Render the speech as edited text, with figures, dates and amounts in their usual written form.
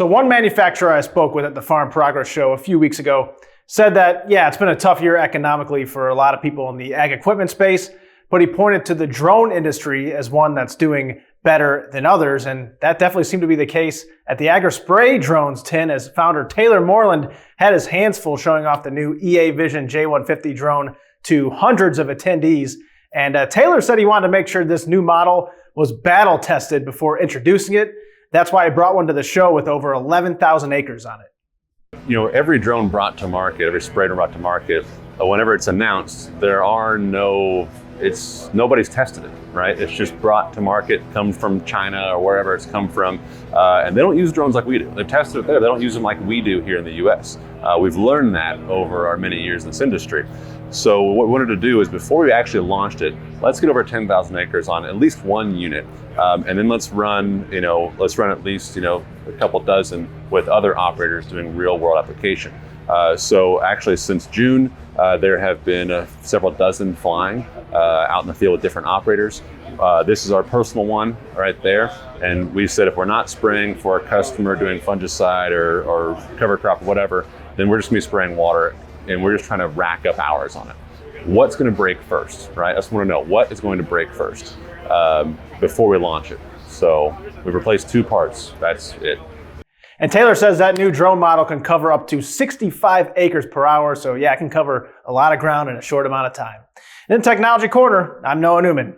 So one manufacturer I spoke with at the Farm Progress Show a few weeks ago said that, yeah, it's been a tough year economically for a lot of people in the ag equipment space, but he pointed to the drone industry as one that's doing better than others, and that definitely seemed to be the case at the Agri-Spray Drones tin, as founder Taylor Moreland had his hands full showing off the new EA Vision J150 drone to hundreds of attendees. And Taylor said he wanted to make sure this new model was battle tested before introducing it. That's why he brought one to the show with over 11,000 acres on it. You know, every drone brought to market, every spray drone brought to market, whenever it's announced, nobody's tested it, right? It's just brought to market, come from China or wherever it's come from, and they don't use drones like we do. They've tested it there. They don't use them like we do here in the U.S. We've learned that over our many years in this industry. So what we wanted to do is, before we actually launched it, let's get over 10,000 acres on at least one unit, and then let's run at least a couple dozen with other operators doing real world application. So actually, since June, there have been several dozen flying out in the field with different operators. This is our personal one right there. And we said, if we're not spraying for a customer doing fungicide or cover crop or whatever, then we're just gonna be spraying water, and we're just trying to rack up hours on it. What's gonna break first, right? I just wanna know what is going to break first before we launch it. So we replaced 2 parts, that's it. And Taylor says that new drone model can cover up to 65 acres per hour. So yeah, it can cover a lot of ground in a short amount of time. In Technology Corner, I'm Noah Newman.